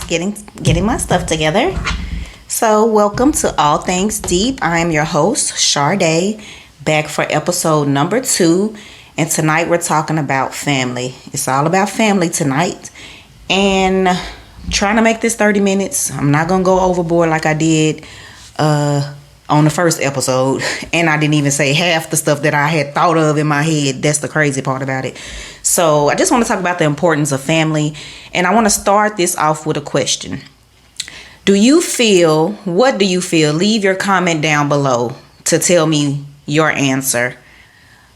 getting my stuff together. So, welcome to All Things Deep. I am your host, Sade, back for episode number 2. And tonight we're talking about family. It's all about family tonight. And trying to make this 30 minutes. I'm not going to go overboard like I did on the first episode. And I didn't even say half the stuff that I had thought of in my head. That's the crazy part about it. So I just want to talk about the importance of family. And I want to start this off with a question. What do you feel? Leave your comment down below to tell me your answer.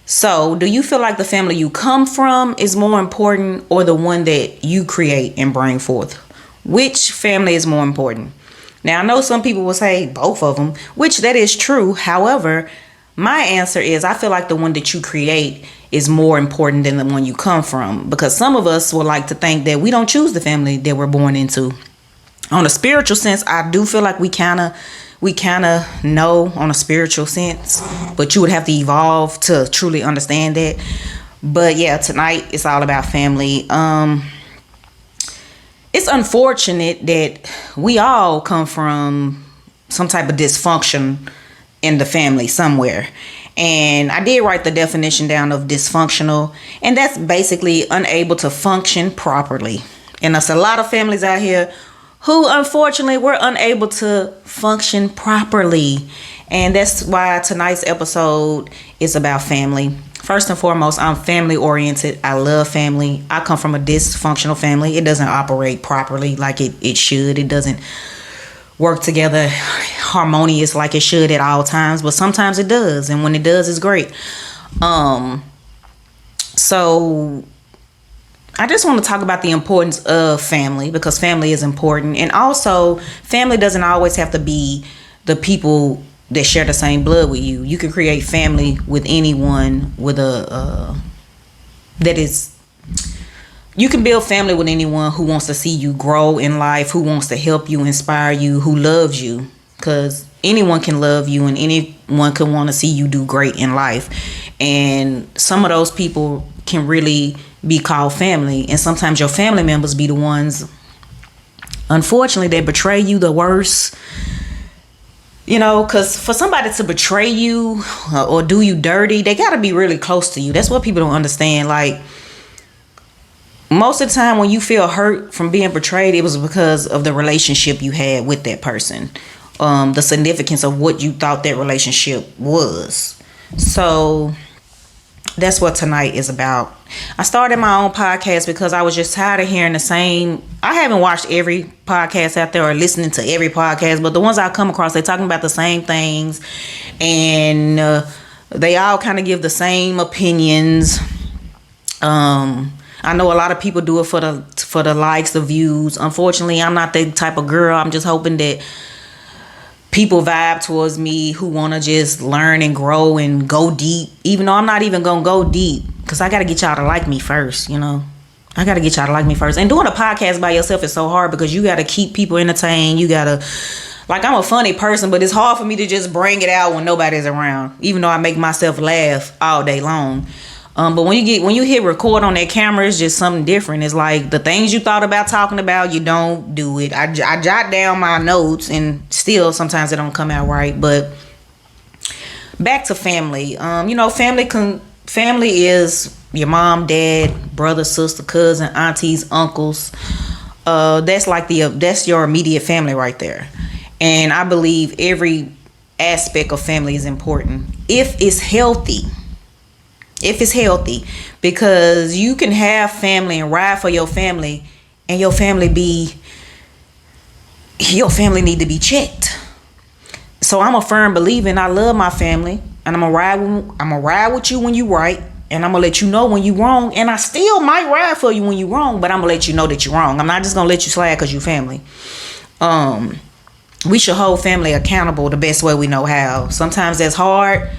So, do you feel like the family you come from is more important or the one that you create and bring forth? Which family is more important? Now, I know some people will say both of them, which that is true. However, my answer is I feel like the one that you create is more important than the one you come from, because some of us would like to think that we don't choose the family that we're born into. On a spiritual sense, I do feel like we kind of know on a spiritual sense, but you would have to evolve to truly understand that. But yeah, tonight it's all about family. It's unfortunate that we all come from some type of dysfunction in the family somewhere. And I did write the definition down of dysfunctional, and that's basically unable to function properly. And there's a lot of families out here who unfortunately were unable to function properly. And that's why tonight's episode is about family. First and foremost, I'm family oriented. I love family. I come from a dysfunctional family. It doesn't operate properly like it should. It doesn't work together harmonious like it should at all times, but sometimes it does. And when it does, it's great. So I just want to talk about the importance of family, because family is important. And also, family doesn't always have to be the people that share the same blood with you. You can create family with anyone you can build family with anyone who wants to see you grow in life, who wants to help you, inspire you, who loves you. Because anyone can love you and anyone can want to see you do great in life. And some of those people can really be called family, and sometimes your family members be the ones, unfortunately, that betray you the worst. Because for somebody to betray you or do you dirty, they got to be really close to you. That's what people don't understand. Like, most of the time when you feel hurt from being betrayed, it was because of the relationship you had with that person, the significance of what you thought that relationship was. So that's what tonight is about. I started my own podcast because I was just tired of hearing the same. I haven't watched every podcast out there or listening to every podcast, but the ones I come across, they're talking about the same things, and they all kind of give the same opinions. I know a lot of people do it for the likes, the views. Unfortunately, I'm not that type of girl. I'm just hoping that people vibe towards me who want to just learn and grow and go deep, even though I'm not even going to go deep, because I got to get y'all to like me first, I got to get y'all to like me first. And doing a podcast by yourself is so hard because you got to keep people entertained. You got to, I'm a funny person, but it's hard for me to just bring it out when nobody's around, even though I make myself laugh all day long. But when you hit record on that camera, it's just something different. It's like the things you thought about talking about, you don't do it. I jot down my notes, and still sometimes it don't come out right. But back to family. Family is your mom, dad, brother, sister, cousin, aunties, uncles. That's your immediate family right there. And I believe every aspect of family is important if it's healthy. Because you can have family and ride for your family, and your family need to be checked. So I'm a firm believer, and I love my family, and I'm gonna ride with you when you right, and I'm gonna let you know when you wrong, and I still might ride for you when you wrong, but I'm gonna let you know that you're wrong. I'm not just gonna let you slide because you family. We should hold family accountable the best way we know how. Sometimes that's hard.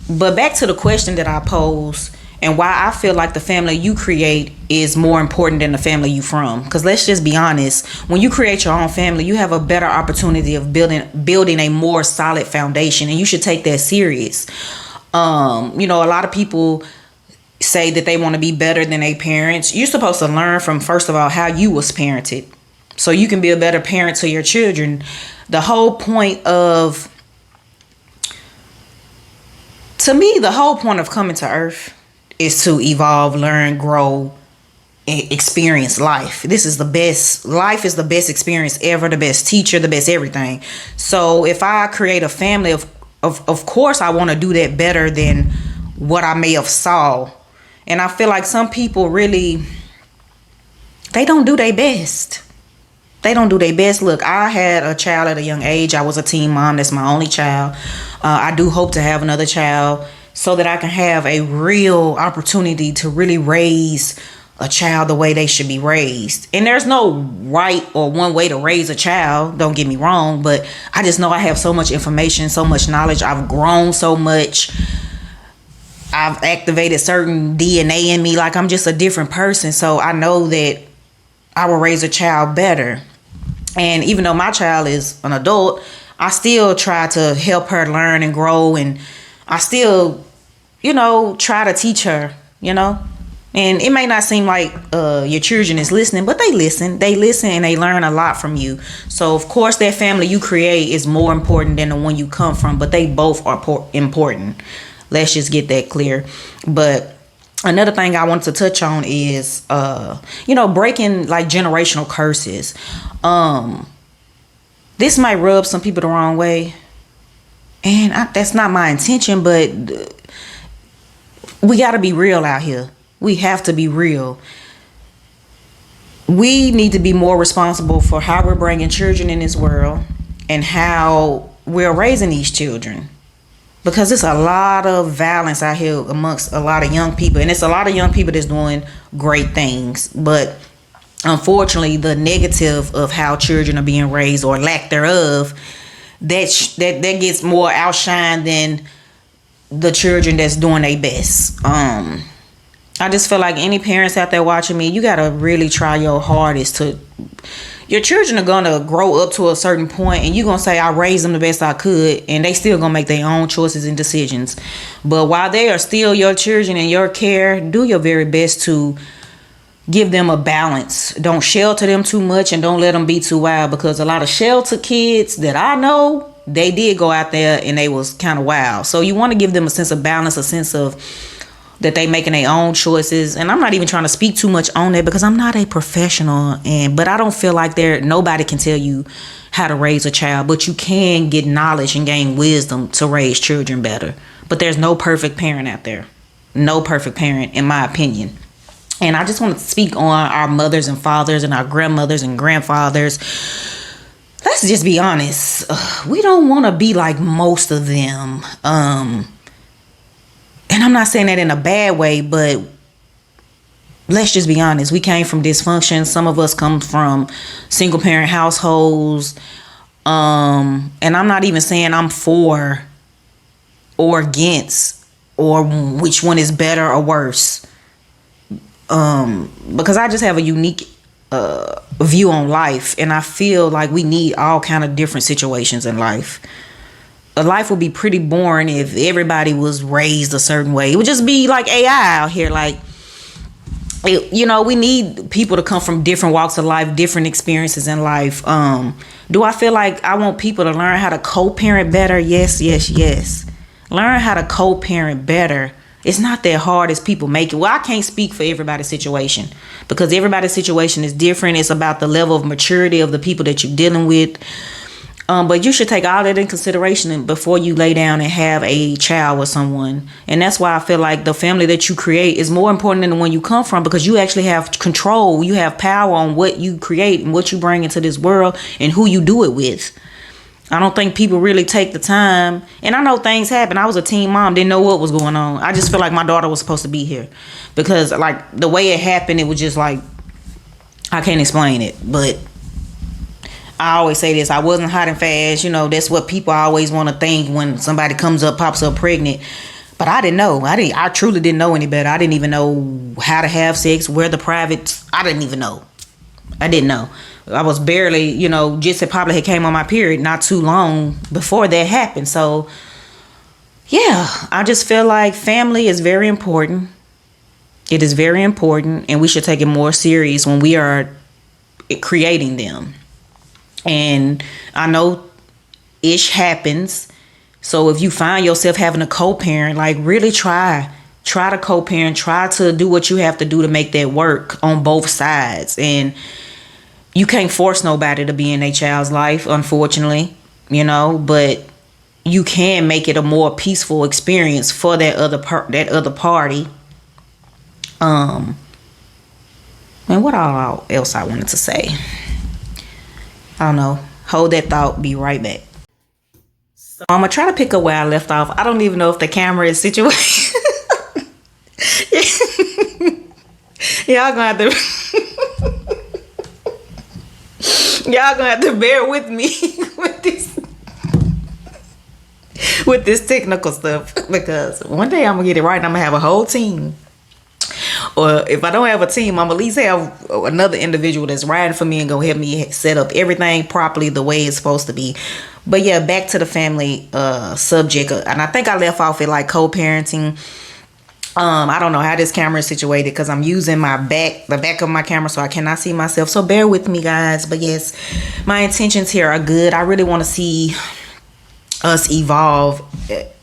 But back to the question that I posed and why I feel like the family you create is more important than the family you from. Because let's just be honest, when you create your own family, you have a better opportunity of building a more solid foundation, and you should take that serious. A lot of people say that they want to be better than their parents, you're supposed to learn from, first of all, how you was parented, so you can be a better parent to your children. The whole point of, to me, the whole point of coming to earth is to evolve, learn, grow, experience life. This is the best. Life is the best experience ever, the best teacher, the best everything. So if I create a family, of course I want to do that better than what I may have saw. And I feel like some people really, they don't do their best. They don't do their best. Look, I had a child at a young age. I was a teen mom. That's my only child. I do hope to have another child so that I can have a real opportunity to really raise a child the way they should be raised. And there's no right or one way to raise a child, don't get me wrong, but I just know I have so much information, so much knowledge. I've grown so much. I've activated certain DNA in me. Like, I'm just a different person. So I know that I will raise a child better. And even though my child is an adult, I still try to help her learn and grow. And I still, try to teach her, And it may not seem like your children is listening, but they listen. They listen and they learn a lot from you. So, of course, that family you create is more important than the one you come from. But they both are important. Let's just get that clear. But another thing I want to touch on is, breaking like generational curses. This might rub some people the wrong way. And that's not my intention, but we got to be real out here. We have to be real. We need to be more responsible for how we're bringing children in this world and how we're raising these children. Because it's a lot of violence out here amongst a lot of young people. And it's a lot of young people that's doing great things. But unfortunately, the negative of how children are being raised or lack thereof, that gets more outshine than the children that's doing their best. I just feel like any parents out there watching me, you got to really try your hardest to... Your children are going to grow up to a certain point and you're going to say, I raised them the best I could, and they still going to make their own choices and decisions. But while they are still your children in your care, do your very best to give them a balance. Don't shelter them too much and don't let them be too wild, because a lot of sheltered kids that I know, they did go out there and they was kind of wild. So you want to give them a sense of balance, a sense of that they making their own choices. And I'm not even trying to speak too much on that because I'm not a professional, but I don't feel like nobody can tell you how to raise a child, but you can get knowledge and gain wisdom to raise children better. But there's no perfect parent out there. No perfect parent, in my opinion. And I just want to speak on our mothers and fathers and our grandmothers and grandfathers. Let's just be honest. We don't want to be like most of them. And I'm not saying that in a bad way, but let's just be honest. We came from dysfunction. Some of us come from single parent households. And I'm not even saying I'm for or against or which one is better or worse. Because I just have a unique view on life. And I feel like we need all kind of different situations in life. Life would be pretty boring if everybody was raised a certain way. It would just be like AI out here. Like, we need people to come from different walks of life, different experiences in life. Do I feel like I want people to learn how to co-parent better? Yes. Learn how to co-parent better. It's not that hard as people make it. Well, I can't speak for everybody's situation because everybody's situation is different. It's about the level of maturity of the people that you're dealing with. But you should take all that in consideration before you lay down and have a child with someone. And that's why I feel like the family that you create is more important than the one you come from, because you actually have control. You have power on what you create and what you bring into this world and who you do it with. I don't think people really take the time. And I know things happen. I was a teen mom, didn't know what was going on. I just feel like my daughter was supposed to be here because like the way it happened, it was just like, I can't explain it. But I always say this, I wasn't hot and fast. That's what people always want to think when somebody pops up pregnant. But I didn't know. I truly didn't know any better. I didn't even know how to have sex, where the private, I didn't even know. I didn't know. I was barely, just probably had came on my period not too long before that happened. So, yeah, I just feel like family is very important. It is very important, and we should take it more serious when we are creating them. And I know ish happens. So if you find yourself having a co-parent, like really try to co-parent, try to do what you have to do to make that work on both sides. And you can't force nobody to be in a child's life, unfortunately, but you can make it a more peaceful experience for that other party. And what all else I wanted to say? I don't know. Hold that thought. Be right back. So I'm gonna try to pick up where I left off. I don't even know if the camera is situated. Y'all gonna have to y'all gonna have to bear with me with this technical stuff, because one day I'm gonna get it right and I'm gonna have a whole team. Or if I don't have a team, I'm at least have another individual that's riding for me and gonna help me set up everything properly the way it's supposed to be. But yeah, back to the family subject, and I think I left off at like co-parenting. I don't know how this camera is situated because I'm using the back of my camera, so I cannot see myself. So bear with me, guys. But yes, my intentions here are good. I really want to see us evolve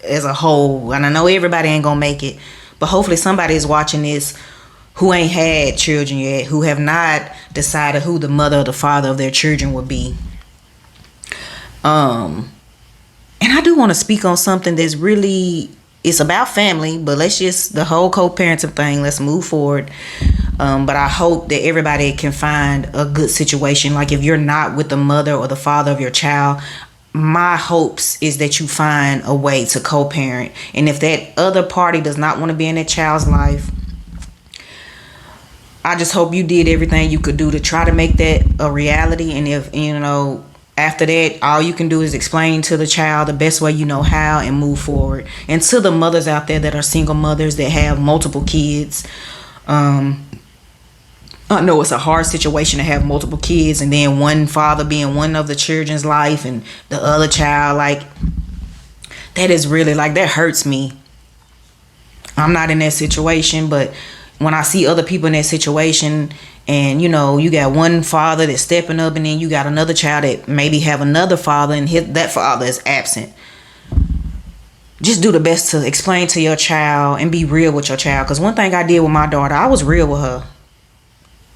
as a whole, and I know everybody ain't gonna make it, but hopefully somebody is watching this who ain't had children yet, who have not decided who the mother or the father of their children would be. And I do want to speak on something that's really, it's about family, but let's just, the whole co-parenting thing, let's move forward. But I hope that everybody can find a good situation. Like if you're not with the mother or the father of your child, my hopes is that you find a way to co-parent. And if that other party does not want to be in that child's life, I just hope you did everything you could do to try to make that a reality. And if, after that, all you can do is explain to the child the best way you know how and move forward. And to the mothers out there that are single mothers that have multiple kids, I know it's a hard situation to have multiple kids and then one father being one of the children's life and the other child, like that is really, like, that hurts me. I'm not in that situation, but when I see other people in that situation and, you got one father that's stepping up and then you got another child that maybe have another father and that father is absent. Just do the best to explain to your child and be real with your child. Because one thing I did with my daughter, I was real with her.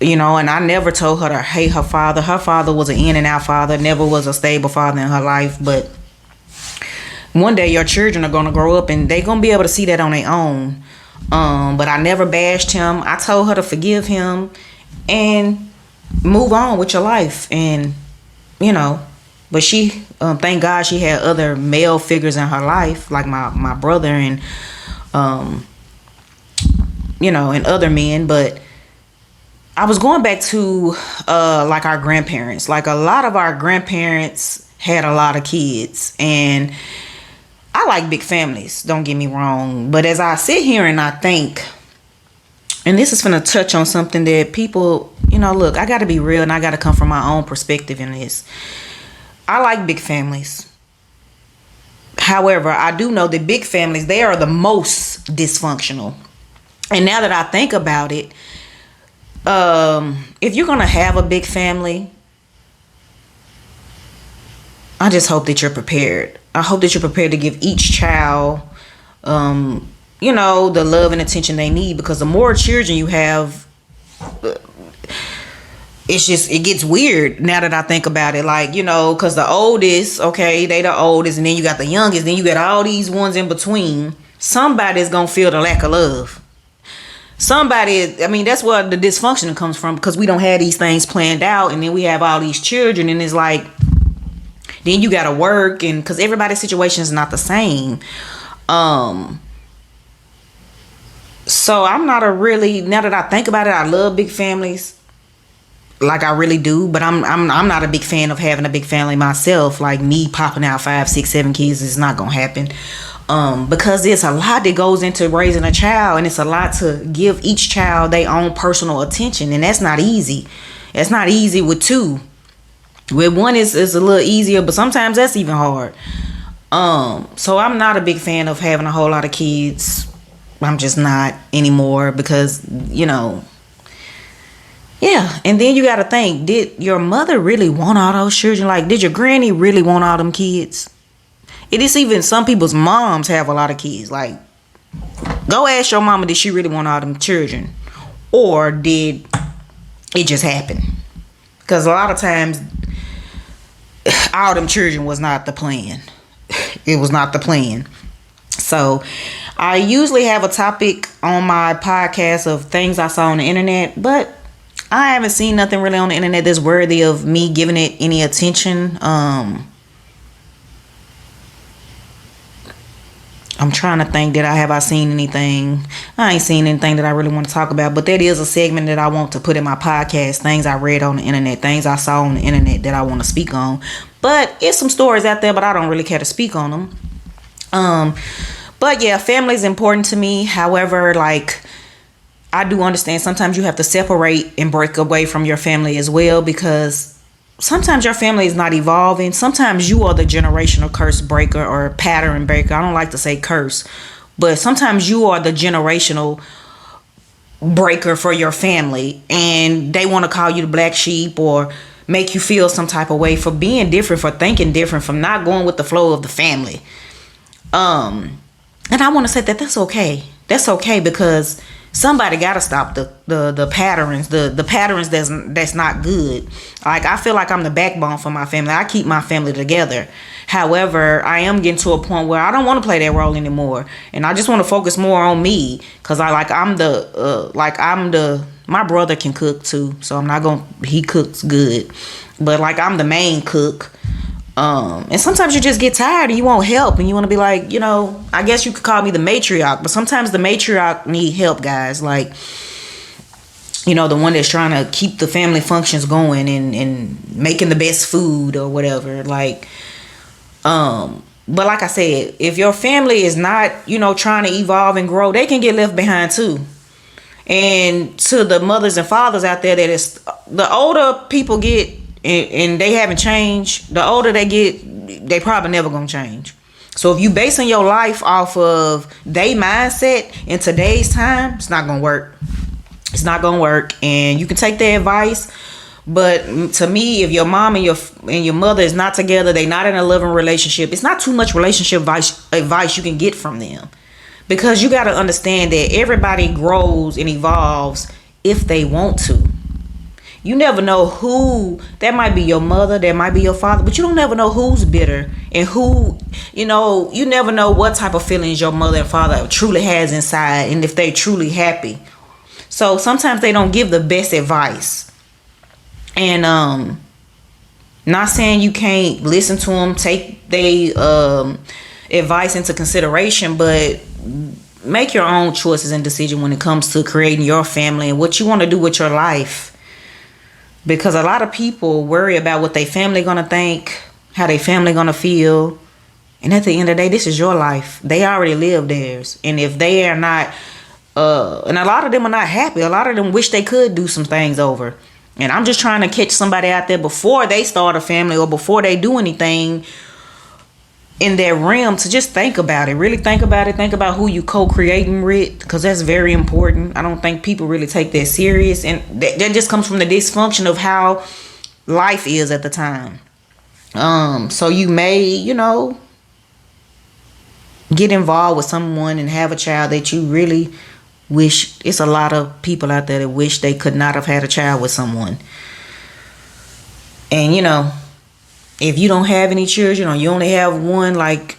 And I never told her to hate her father. Her father was an in and out father, never was a stable father in her life. But one day your children are going to grow up and they're going to be able to see that on their own. But I never bashed him. I told her to forgive him and move on with your life. And, but she, thank God she had other male figures in her life, like my brother and, and other men. But I was going back to, like our grandparents. Like a lot of our grandparents had a lot of kids, and I like big families, don't get me wrong. But as I sit here and I think, and this is going to touch on something that people, look, I got to be real and I got to come from my own perspective in this. I like big families. However, I do know that big families, they are the most dysfunctional. And now that I think about it, if you're going to have a big family, I just hope that you're prepared. I hope that you're prepared to give each child, the love and attention they need. Because the more children you have, it gets weird now that I think about it. Like, because the oldest, okay, they the oldest, and then you got the youngest, then you got all these ones in between. Somebody's going to feel the lack of love. That's where the dysfunction comes from, because we don't have these things planned out, and then we have all these children, and it's like, then you gotta work, and because everybody's situation is not the same. So I'm not now that I think about it, I love big families, like I really do, but I'm not a big fan of having a big family myself. Like me popping out 5, 6, 7 kids is not gonna happen. Because there's a lot that goes into raising a child, and it's a lot to give each child their own personal attention, and that's not easy. It's not easy with two. With one is a little easier, but sometimes that's even hard. So I'm not a big fan of having a whole lot of kids. I'm just not anymore because, yeah. And then you got to think, did your mother really want all those children? Like, did your granny really want all them kids? It is even some people's moms have a lot of kids. Like, go ask your mama, did she really want all them children? Or did it just happen? Because a lot of times, all them children was not the plan. It was not the plan. So, I usually have a topic on my podcast of things I saw on the internet, but I haven't seen nothing really on the internet that's worthy of me giving it any attention. I'm trying to think that have I seen anything? I ain't seen anything that I really want to talk about, but that is a segment that I want to put in my podcast. Things I read on the internet, things I saw on the internet that I want to speak on. But it's some stories out there, but I don't really care to speak on them. But yeah, family is important to me. However, like, I do understand sometimes you have to separate and break away from your family as well, because sometimes your family is not evolving. Sometimes you are the generational curse breaker or pattern breaker. I don't like to say curse, but sometimes you are the generational breaker for your family, and they want to call you the black sheep or make you feel some type of way for being different, for thinking different, from not going with the flow of the family. And I want to say that that's okay. That's okay, because somebody got to stop the patterns, the patterns that's not good. Like, I feel like I'm the backbone for my family. I keep my family together. However, I am getting to a point where I don't want to play that role anymore, and I just want to focus more on me, because my brother can cook too, so he cooks good, but like, I'm the main cook. And sometimes you just get tired and you want help, and you want to be like, I guess you could call me the matriarch, but sometimes the matriarch need help, guys. Like, the one that's trying to keep the family functions going and making the best food or whatever. Like, but like I said, if your family is not, trying to evolve and grow, they can get left behind too. And to the mothers and fathers out there, that is, the older people get, and they haven't changed, the older they get, they probably never gonna change. So if you basing your life off of their mindset in today's time, it's not gonna work. It's not gonna work. And you can take their advice, but to me, if your mom and your mother is not together, they not in a loving relationship, it's not too much relationship advice you can get from them. Because you got to understand that everybody grows and evolves if they want to. You never know who, that might be your mother, that might be your father, but you don't never know who's bitter and who, you never know what type of feelings your mother and father truly has inside, and if they truly happy. So sometimes they don't give the best advice. And not saying you can't listen to them, take their advice into consideration, but make your own choices and decision when it comes to creating your family and what you want to do with your life. Because a lot of people worry about what their family gonna think, how their family gonna feel, and at the end of the day, this is your life. They already lived theirs, and if they are not, and a lot of them are not happy. A lot of them wish they could do some things over. And I'm just trying to catch somebody out there before they start a family or before they do anything in their realm to just think about it. Really think about it. Think about who you co-creating with, because that's very important. I don't think people really take that serious, and that just comes from the dysfunction of how life is at the time. So you may, get involved with someone and have a child that you really wish. It's a lot of people out there that wish they could not have had a child with someone. And if you don't have any children, or you only have one, like,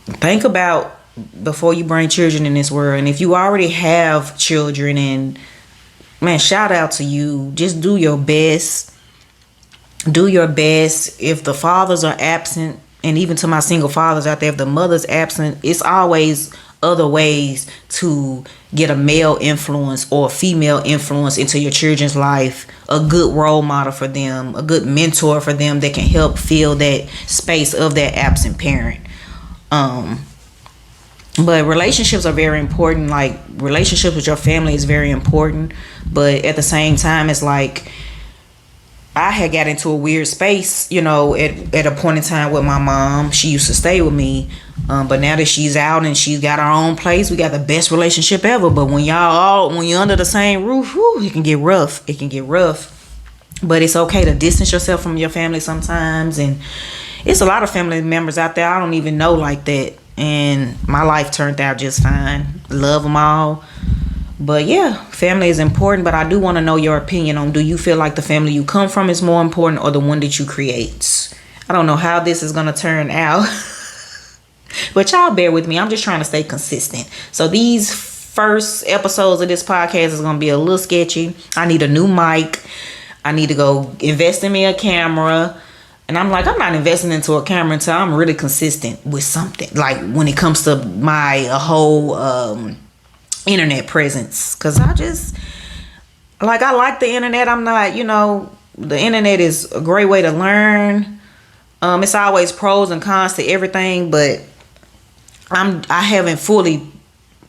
think about before you bring children in this world. And if you already have children, and man, shout out to you. Just do your best. Do your best. If the fathers are absent, and even to my single fathers out there, if the mother's absent, it's always other ways to get a male influence or a female influence into your children's life, a good role model for them, a good mentor for them that can help fill that space of that absent parent. But relationships are very important. Like, relationships with your family is very important, but at the same time, it's like, I had got into a weird space, at a point in time with my mom. She used to stay with me. But now that she's out and she's got her own place, we got the best relationship ever. But when you're under the same roof, it can get rough. It can get rough. But it's okay to distance yourself from your family sometimes. And it's a lot of family members out there I don't even know like that. And my life turned out just fine. Love them all. But yeah, family is important. But I do want to know your opinion on, do you feel like the family you come from is more important or the one that you create? I don't know how this is going to turn out. But y'all bear with me. I'm just trying to stay consistent. So these first episodes of this podcast is going to be a little sketchy. I need a new mic. I need to go invest in me a camera. And I'm not investing into a camera until I'm really consistent with something. Like when it comes to my whole internet presence. Because I like the internet. I'm not, the internet is a great way to learn. It's always pros and cons to everything. But I haven't fully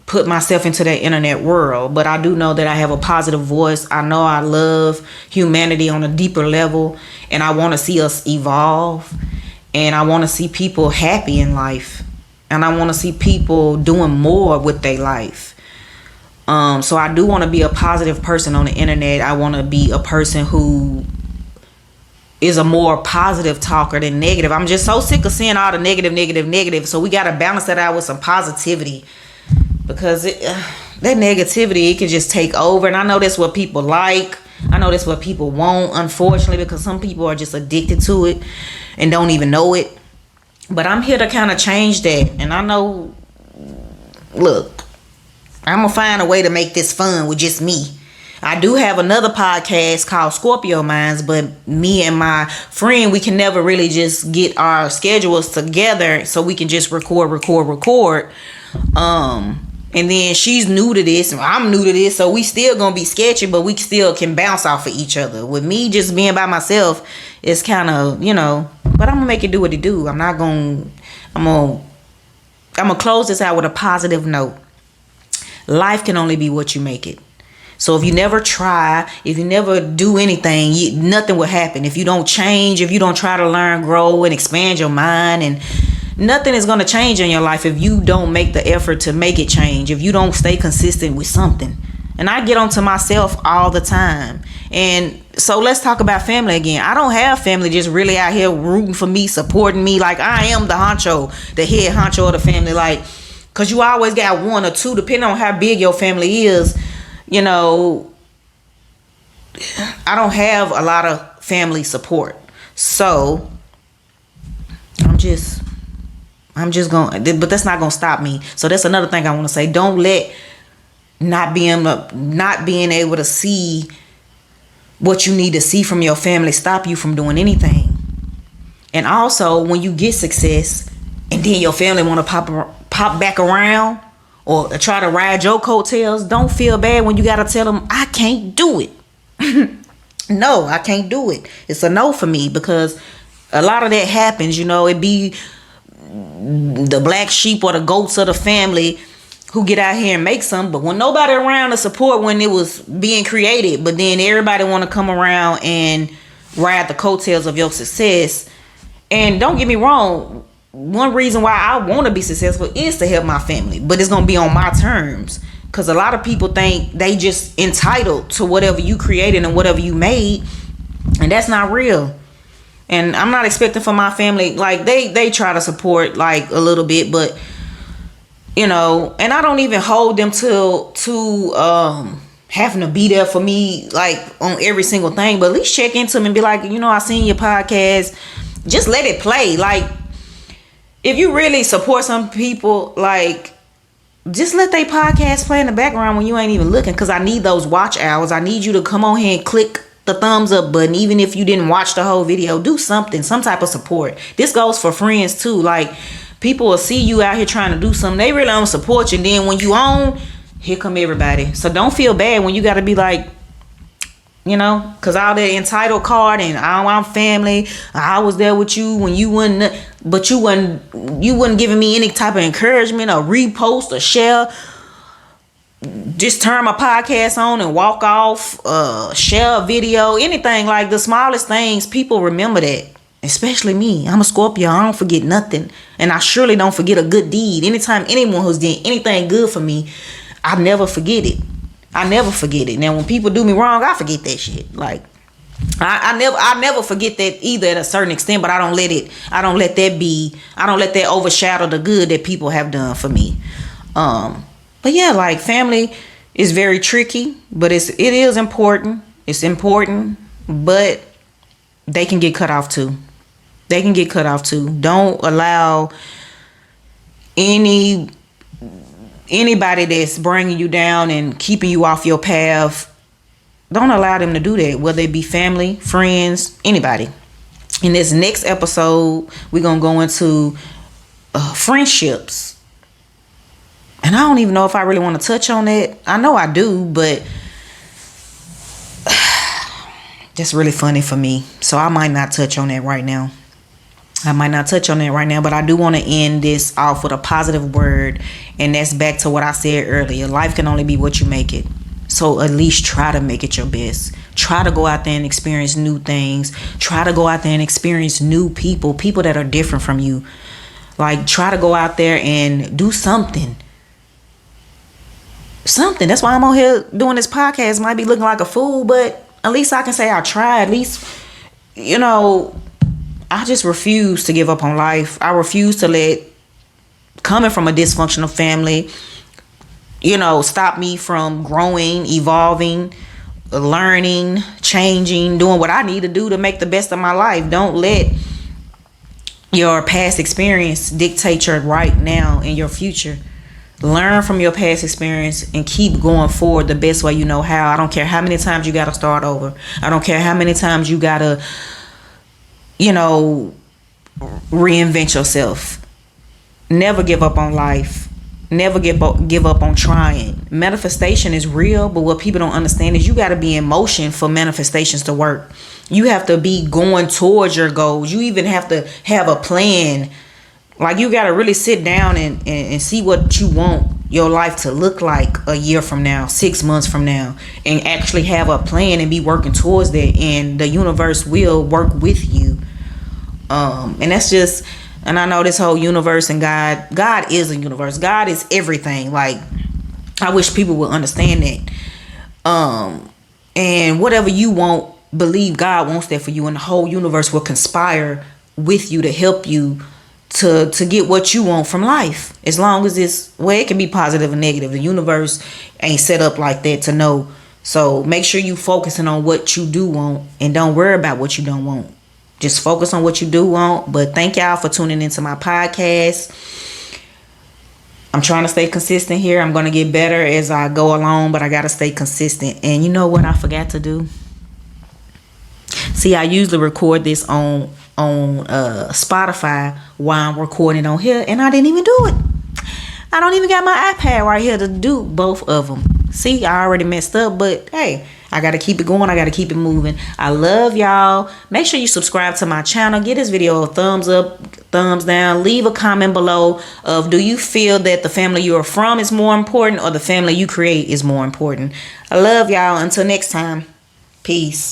put myself into that internet world, but I do know that I have a positive voice. I know I love humanity on a deeper level, and I want to see us evolve, and I want to see people happy in life, and I want to see people doing more with their life. So I do want to be a positive person on the internet. I want to be a person who is a more positive talker than negative. I'm just so sick of seeing all the negative. So we got to balance that out with some positivity, because that negativity, it can just take over. And I know that's what people like. I know that's what people want, unfortunately, because some people are just addicted to it and don't even know it. But I'm here to kind of change that. And I know, look, I'm going to find a way to make this fun with just me. I do have another podcast called Scorpio Minds, but me and my friend, we can never really just get our schedules together so we can just record. And then she's new to this and I'm new to this, so we still gonna be sketchy, but we still can bounce off of each other. With me just being by myself, it's kind of, but I'm gonna make it do what it do. I'm gonna close this out with a positive note. Life can only be what you make it. So if you never try, if you never do anything, nothing will happen. If you don't change, if you don't try to learn, grow, and expand your mind, and nothing is going to change in your life if you don't make the effort to make it change, if you don't stay consistent with something. And I get onto myself all the time. And so let's talk about family again. I don't have family just really out here rooting for me, supporting me. Like I am the honcho, the head honcho of the family. Like, because you always got one or two, depending on how big your family is. I don't have a lot of family support. So I'm just going, but that's not going to stop me. So that's another thing I want to say. Don't let not being able to see what you need to see from your family stop you from doing anything. And also, when you get success and then your family want to pop back around or try to ride your coattails, don't feel bad when you got to tell them, I can't do it. No, I can't do it. It's a no for me, because a lot of that happens, it be the black sheep or the goats of the family who get out here and make some, but when nobody around to support when it was being created, but then everybody want to come around and ride the coattails of your success. And don't get me wrong, one reason why I want to be successful is to help my family, but it's going to be on my terms, because a lot of people think they just entitled to whatever you created and whatever you made, and that's not real. And I'm not expecting for my family, like they try to support like a little bit, but and I don't even hold them to having to be there for me like on every single thing, but at least check into them and be like, I seen your podcast, just let it play. Like, if you really support some people, like, just let their podcast play in the background when you ain't even looking, because I need those watch hours. I need you to come on here and click the thumbs up button. Even if you didn't watch the whole video, do something, some type of support. This goes for friends too. Like, people will see you out here trying to do something, they really don't support you, and then when you on, here come everybody. So don't feel bad when you got to be like, because all that entitled card and I'm family, I was there with you when you wouldn't, but you wasn't giving me any type of encouragement or repost or share. just turn my podcast on and walk off, share a video, anything, like the smallest things, people remember that. Especially me. I'm a Scorpio. I don't forget nothing. And I surely don't forget a good deed. Anytime anyone who's did anything good for me, I never forget it. I never forget it. Now when people do me wrong, I forget that shit. Like I never forget that either, at a certain extent, but I don't let that overshadow the good that people have done for me. But yeah, like, family is very tricky, but it is important. It's important, but they can get cut off too. Don't allow anybody that's bringing you down and keeping you off your path. Don't allow them to do that, whether it be family, friends, anybody. In this next episode, we're going to go into friendships. And I don't even know if I really want to touch on it. I know I do, but that's really funny for me. So I might not touch on that right now. But I do want to end this off with a positive word. And that's back to what I said earlier. Life can only be what you make it. So at least try to make it your best. Try to go out there and experience new things. Try to go out there and experience new people that are different from you. Like, try to go out there and do something. That's why I'm on here doing this podcast. Might be looking like a fool, but at least I can say I tried. At least, I just refuse to give up on life. I refuse to let coming from a dysfunctional family, stop me from growing, evolving, learning, changing, doing what I need to do to make the best of my life. Don't let your past experience dictate your right now and your future. Learn from your past experience and keep going forward the best way you know how. I don't care how many times you got to start over. I don't care how many times you got to, reinvent yourself. Never give up on life. Never give up on trying. Manifestation is real, but what people don't understand is you got to be in motion for manifestations to work. You have to be going towards your goals. You even have to have a plan. Like, you got to really sit down and see what you want your life to look like a year from now, 6 months from now, and actually have a plan and be working towards that. And the universe will work with you. And that's just, and I know this whole universe and God is a universe. God is everything. Like, I wish people would understand that. And whatever you want, believe God wants that for you, and the whole universe will conspire with you to help you to get what you want from life. As long as it can be positive and negative. The universe ain't set up like that to know. So make sure you focusing on what you do want and don't worry about what you don't want. Just focus on what you do want. But thank y'all for tuning into my podcast. I'm trying to stay consistent here. I'm going to get better as I go along, but I got to stay consistent. And you know what I forgot to do? See, I usually record this on Spotify while I'm recording on here, and I didn't even do it. I don't even got my iPad right here to do both of them. See, I already messed up, but hey, I got to keep it going. I got to keep it moving. I love y'all. Make sure you subscribe to my channel. Give this video a thumbs up, thumbs down. Leave a comment below of, do you feel that the family you are from is more important, or the family you create is more important? I love y'all. Until next time. Peace.